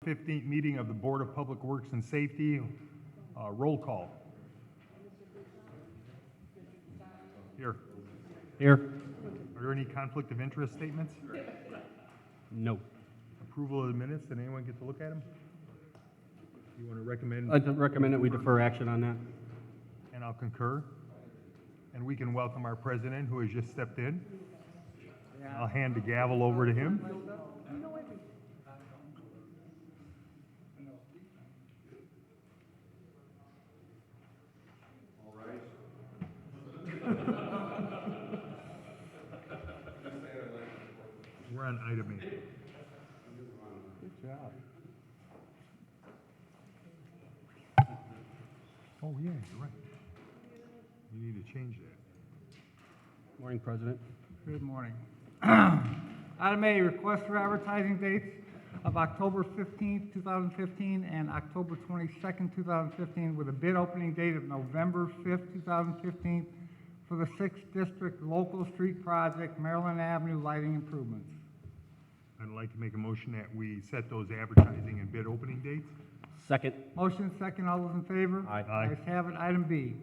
15th meeting of the Board of Public Works and Safety. Roll call. Here. Here. Are there any conflict of interest statements? No. Approval of the minutes, did anyone get to look at them? You want to recommend? I'd recommend that we defer action on that. And I'll concur. And we can welcome our president who has just stepped in. I'll hand the gavel over to him. We're on item 8. Good job. Oh, yeah, you're right. You need to change that. Morning, President. Good morning. Item A, request for advertising dates of October 15th, 2015 and October 22nd, 2015 with a bid opening date of November 5th, 2015 for the 6th District Local Street Project, Maryland Avenue Lighting Improvements. I'd like to make a motion that we set those advertising and bid opening dates. Second. Motion second, all those in favor? Aye. Aye. Ayes have it. Item B,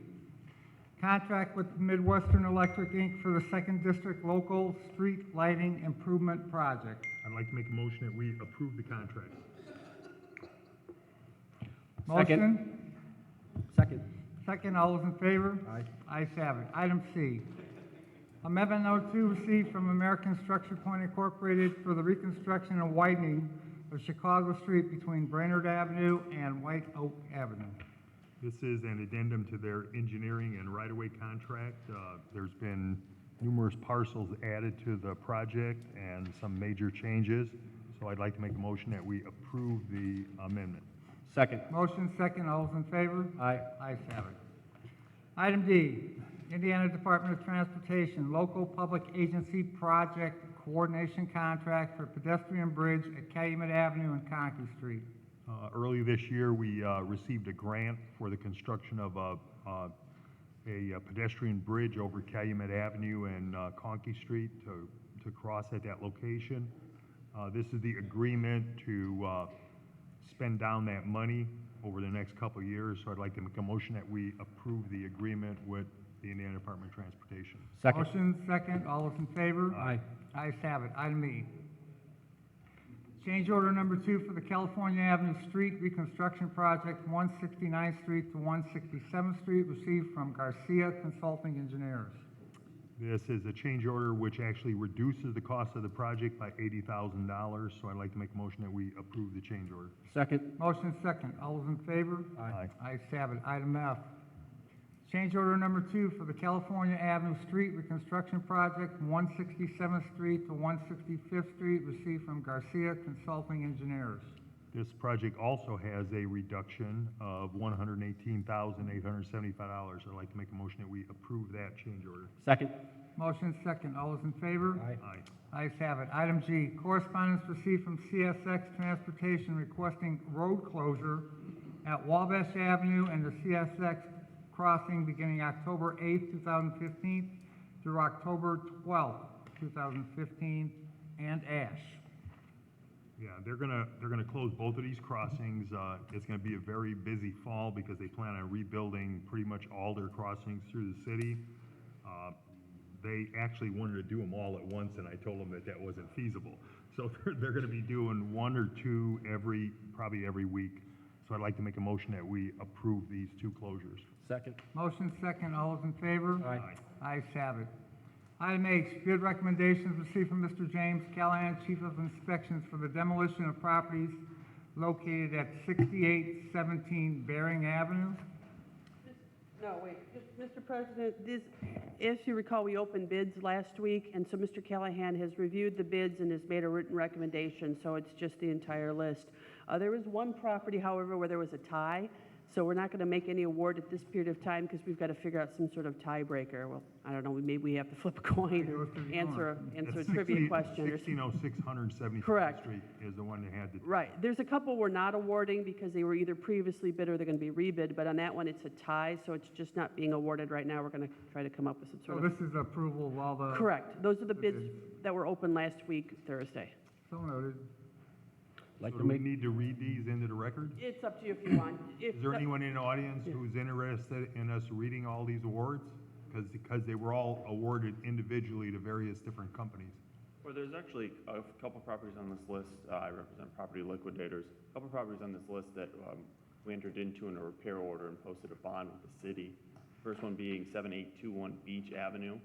contract with Midwestern Electric, Inc. for the 2nd District Local Street Lighting Improvement Project. I'd like to make a motion that we approve the contract. Second. Motion? Second. Second, all those in favor? Aye. Ayes have it. Item C, amendment number 2 received from American Structure Point Incorporated for the reconstruction and widening of Chicago Street between Brainerd Avenue and White Oak Avenue. This is an addendum to their engineering and right-of-way contract. There's been numerous parcels added to the project and some major changes. So I'd like to make a motion that we approve the amendment. Second. Motion second, all those in favor? Aye. Ayes have it. Item D, Indiana Department of Transportation, local public agency project coordination contract for pedestrian bridge at Cayman Avenue and Conkey Street. Early this year, we received a grant for the construction of a pedestrian bridge over Calumet Avenue and Conkey Street to cross at that location. This is the agreement to spend down that money over the next couple of years. So I'd like to make a motion that we approve the agreement with the Indiana Department of Transportation. Second. Motion second, all those in favor? Aye. Ayes have it. Item E, change order number 2 for the California Avenue Street Reconstruction Project, 169th Street to 167th Street, received from Garcia Consulting Engineers. This is a change order which actually reduces the cost of the project by $80,000. So I'd like to make a motion that we approve the change order. Second. Motion second. All those in favor? Aye. Ayes have it. Item F, change order number 2 for the California Avenue Street Reconstruction Project, 167th Street to 165th Street, received from Garcia Consulting Engineers. This project also has a reduction of $118,875. I'd like to make a motion that we approve that change order. Second. Motion second. All those in favor? Aye. Aye. Ayes have it. Item G, correspondence received from CSX Transportation requesting road closure at Wabash Avenue and the CSX crossing beginning October 8th, 2015 through October 12th, 2015, and Ash. Yeah, they're gonna close both of these crossings. It's gonna be a very busy fall because they plan on rebuilding pretty much all their crossings through the city. They actually wanted to do them all at once, and I told them that wasn't feasible. So they're gonna be doing 1 or 2 probably every week. So I'd like to make a motion that we approve these 2 closures. Second. Motion second. All those in favor? Aye. Ayes have it. Item H, bid recommendations received from Mr. James Callahan, Chief of Inspections, for the demolition of properties located at 6817 Bering Avenue. No, wait, Mr. President, as you recall, we opened bids last week, and so Mr. Callahan has reviewed the bids and has made a written recommendation, so it's just the entire list. There was one property, however, where there was a tie, so we're not going to make any award at this period of time because we've got to figure out some sort of tiebreaker. Well, I don't know, maybe we have to flip a coin or answer a That's trivia question. or something. 1606 175th Correct. Street is the one that had the. Right. There's a couple we're not awarding because they were either previously bid or they're going to be rebid, but on that one, it's a tie, so it's just not being awarded right now. We're going to try to come up with some So sort of... this is approval of all the... Correct. Those are the bids bids. that were open last week, Thursday. So noted. Like So to do we make, need to read these into the record? It's up to you if you want. Is there anyone in the audience who's interested in us reading all these awards? Because they were all awarded individually to various different companies. Well, there's actually a couple properties on this list. I represent Property Liquidators. A couple properties on this list that we entered into in a repair order and posted a bond with the city. First one being 7821 Beach Avenue.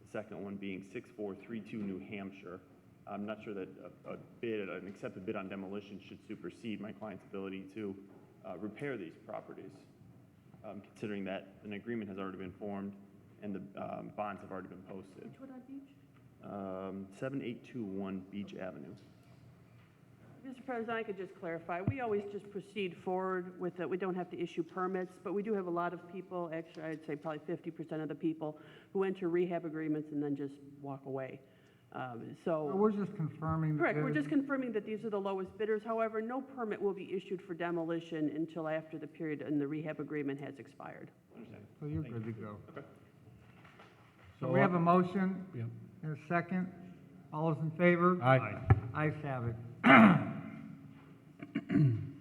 The second one being 6432 New Hampshire. I'm not sure that an accepted bid on demolition should supersede my client's ability to repair these properties, considering that an agreement has already been formed and the bonds have already been posted. Which one on Beach? 7821 Beach Avenue. Mr. President, I could just clarify, we always just proceed forward with it. We don't have to issue permits, but we do have a lot of people, actually, I'd say probably 50% of the people who enter rehab agreements and then just walk away. So we're just confirming the Correct, we're bid. just confirming that these are the lowest bidders. However, no permit will be issued for demolition until after the period and the rehab agreement has expired. Understand. So you're good to go. Okay. So we have a motion Yep. and a second. All those in favor? Aye. Ayes have it.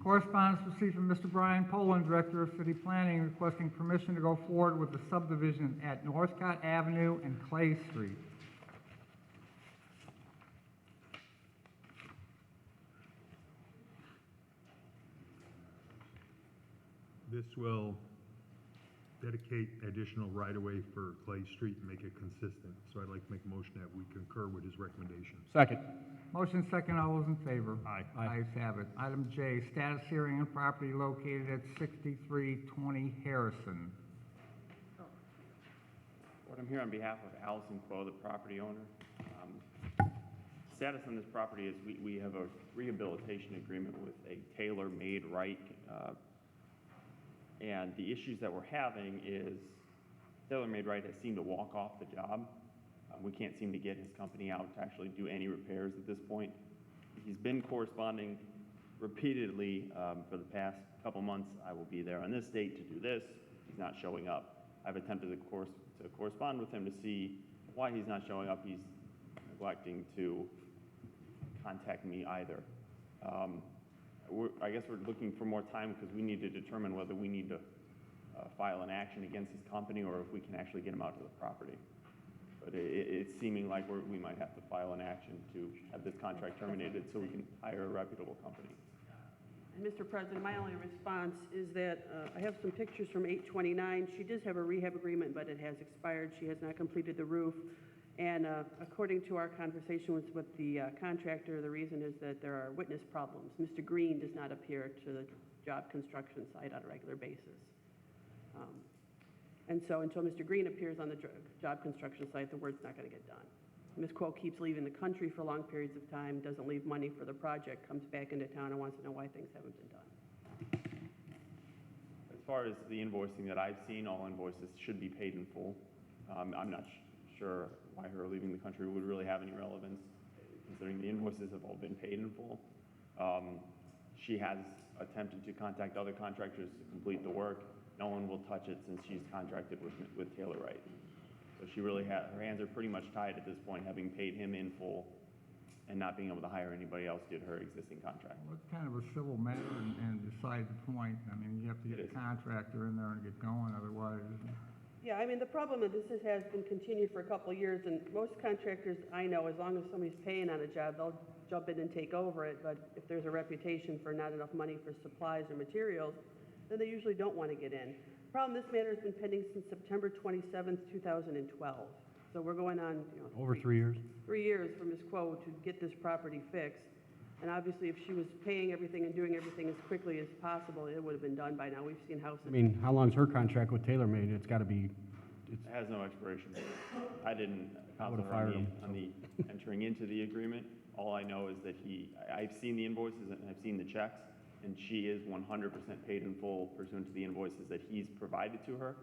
Correspondence received from Mr. Brian Poland, Director of City Planning, requesting permission to go forward with the subdivision at Northcott Avenue and Clay Street. This will dedicate additional right-of-way for Clay Street and make it consistent. So I'd like to make a motion that we concur with his recommendation. Second. Motion second, all those in favor? Aye. Aye. Ayes have it. Item J, status hearing on property located at 6320 Harrison. Lord, I'm here on behalf of Allison Quo, the property owner. Status on this property is we have a rehabilitation agreement with a tailor-made right. And the issues that we're having is tailor-made right has seemed to walk off the job. We can't seem to get his company out to actually do any repairs at this point. He's been corresponding repeatedly for the past couple months. I will be there on this date to do this. He's not showing up. I've attempted to correspond with him to see why he's not showing up. He's neglecting to contact me either. I guess we're looking for more time because we need to determine whether we need to file an action against his company or if we can actually get him out to the property. But it's seeming like we might have to file an action to have this contract terminated so we can hire a reputable company. And Mr. President, my only response is that I have some pictures from 829. She does have a rehab agreement, but it has expired. She has not completed the roof. And according to our conversation with the contractor, the reason is that there are witness problems. Mr. Green does not appear to the job construction site on a regular basis. And so until Mr. Green appears on the job construction site, the work's not going to get done. Ms. Quo keeps leaving the country for long periods of time, doesn't leave money for the project, comes back into town and wants to know why things haven't been done. As far as the invoicing that I've seen, all invoices should be paid in full. I'm not sure why her leaving the country would really have any relevance, considering the invoices have all been paid in full. She has attempted to contact other contractors to complete the work. No one will touch it since she's contracted with Taylor Wright. So she really her hands are pretty much tied at this point, having paid him in full and not being able to hire anybody else due to her existing contract. Well, it's kind of a civil matter and beside the point. I mean, you have to get It a is. contractor in there and get going, otherwise. Yeah, I mean, the problem is this has been continued for a couple of years, and most contractors I know, as long as somebody's paying on a job, they'll jump in and take over it. But if there's a reputation for not enough money for supplies or materials, then they usually don't want to get in. Problem, this matter has been pending since September 27th, 2012. So we're going on, Over 3 years. 3 years for Ms. Quo to get this property fixed. And obviously, if she was paying everything and doing everything as quickly as possible, it would have been done by now. We've seen houses. I mean, how long's her contract with TaylorMade? It's got to be, It has no expiration date. I didn't I counsel would've her fired him, on the entering into the agreement. All I know is that I've seen the invoices and I've seen the checks, and she is 100% paid in full pursuant to the invoices that he's provided to her.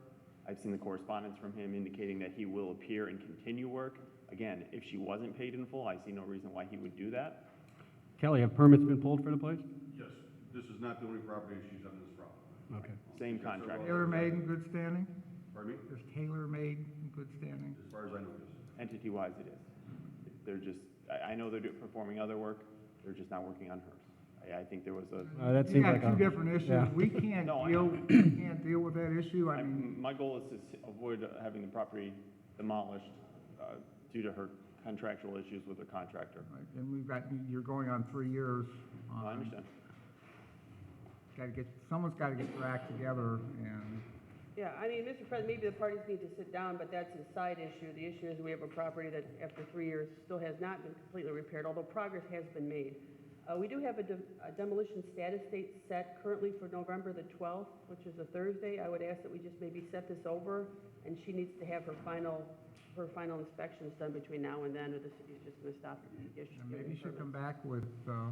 I've seen the correspondence from him indicating that he will appear and continue work. Again, if she wasn't paid in full, I see no reason why he would do that. Kelly, have permits been pulled for the place? Yes, this is not the only property she's on this problem. Okay. Same contract. Tailor-made in good standing? Pardon me? Is tailor-made in good standing? As far as I know, yes. Entity-wise, it is. They're just, I know they're performing other work, they're just not working on hers. I think there was a, That You seems got like two a... different issues. yeah. We can't No, I deal, know. we can't deal with that issue. I mean, my goal is to avoid having the property demolished due to her contractual issues with the contractor. right, and we've got, you're going on 3 years. I understand. Someone's gotta get their act together and, Yeah, I mean, Mr. President, maybe the parties need to sit down, but that's a side issue. The issue is we have a property that, after 3 years, still has not been completely repaired, although progress has been made. We do have a demolition status date set currently for November the 12th, which is a Thursday. I would ask that we just maybe set this over, and she needs to have her final inspections done between now and then, or the city's just gonna stop the issue. and maybe you should come back with, her.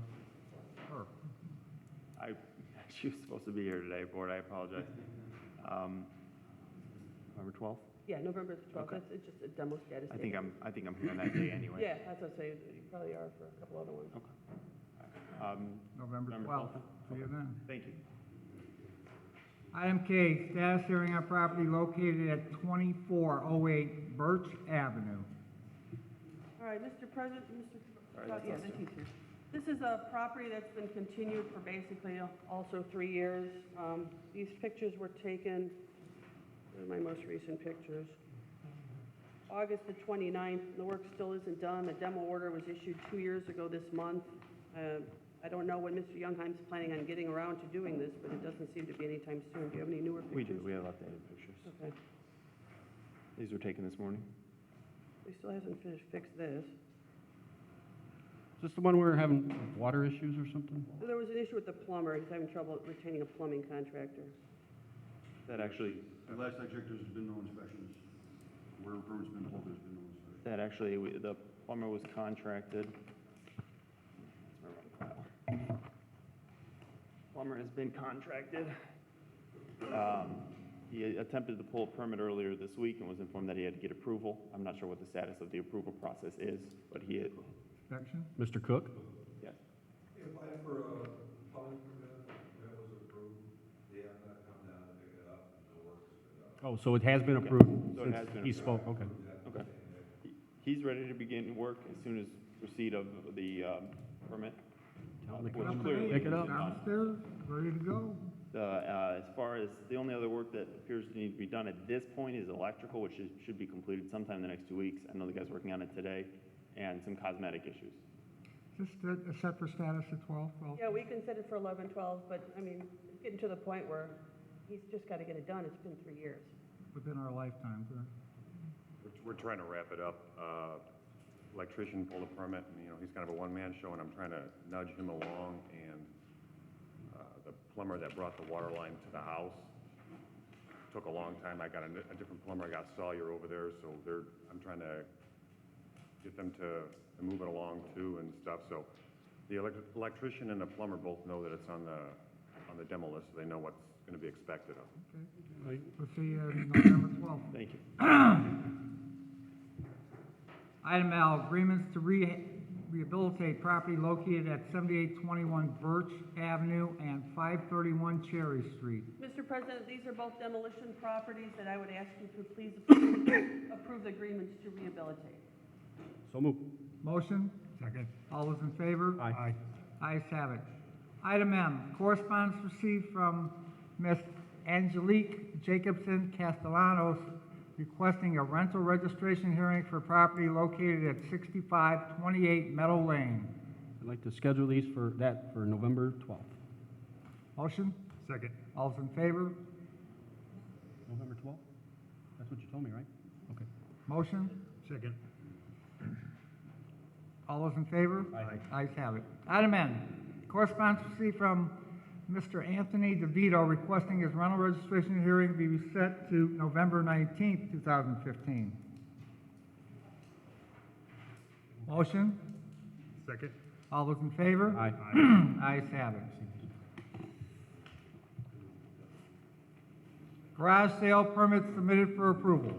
She was supposed to be here today, Board, I apologize. November 12th? Yeah, November the 12th, Okay. it's just a demo status I date. think I'm here on that day anyway. Yeah, that's what I say, you probably are for a couple other ones. Okay. November November 12th. 12th? See you then. Thank you. Item K, status hearing on property located at 2408 Birch Avenue. All right, Mr. President, Sorry, that's yeah, us the too. teacher. This is a property that's been continued for basically also 3 years. These pictures were taken, these are my most recent pictures. August the 29th, the work still isn't done. The demo order was issued 2 years ago this month. I don't know when Mr. Youngheim's planning on getting around to doing this, but it doesn't seem to be anytime soon. Do you have any newer We pictures? do, we have updated pictures. Okay. These were taken this morning. We still hasn't fixed this. Is this the one where we're having water issues or something? There was an issue with the plumber. He's having trouble retaining a plumbing contractor. That actually, And last I checked, there's been no inspections. Where a permit's been pulled, there's been no inspections. the plumber was contracted. Where's my wrong file? Plumber has been contracted. He attempted to pull a permit earlier this week and was informed that he had to get approval. I'm not sure what the status of the approval process is, but he had, Inspection? Mr. Cook? yes. He applied for a plumbing permit, that was approved. They have not come down to pick it up, and the work has been done. Oh, so it has been approved So it has since been he approved. spoke, okay. Okay. He's ready to begin work as soon as receipt of the permit. Tell him to Which come clearly pick it up. Downstairs, ready to go. As far as, the only other work that appears to need to be done at this point is electrical, which should be completed sometime in the next 2 weeks. I know the guy's working on it today, and some cosmetic issues. Just set for status at 12? Well, Yeah, we can set it for 11, 12, but, I mean, it's getting to the point where he's just got to get it done. It's been 3 years. within our lifetimes, We're trying to wrap it up. Electrician pulled a permit, and, he's kind of a one-man show, and I'm trying to nudge him along, and the plumber that brought the water line to the house took a long time. I got a different plumber. I got Sawyer over there, so I'm trying to get them to move it along too and stuff. So the electrician and the plumber both know that it's on the demo list, so they know what's going to be expected of them. okay? We'll see you November 12th. Thank you. Item L, agreements to rehabilitate property located at 7821 Birch Avenue and 531 Cherry Street. Mr. President, these are both demolition properties that I would ask you to please approve the agreements to rehabilitate. So move. Motion? Second. All those in favor? Aye. Ayes have it. Item M, correspondence received from Ms. Angelique Jacobson Castellanos requesting a rental registration hearing for property located at 6528 Meadow Lane. I'd like to schedule these for November 12th. Motion? Second. All those in favor? November 12th? That's what you told me, right? Okay. Motion? Second. All those in favor? Aye. Ayes have it. Item N, correspondence received from Mr. Anthony DeVito requesting his rental registration hearing be set to November 19th, 2015. Motion? Second. All those in favor? Aye. Ayes have it. Garage sale permit submitted for approval.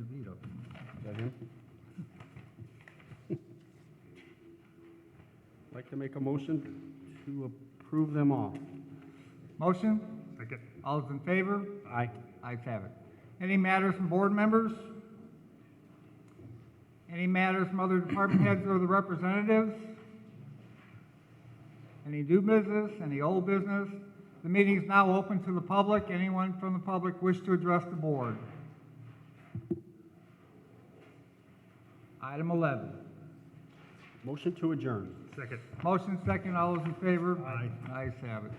DeVito. Is that him? I'd like to make a motion to approve them all. Motion? Second. All those in favor? Aye. Ayes have it. Any matters from board members? Any matters from other department heads or the representatives? Any new business, any old business? The meeting is now open to the public. Anyone from the public wish to address the board? Item 11. Motion to adjourn. Second. Motion second, all those in favor? Aye. Ayes have it.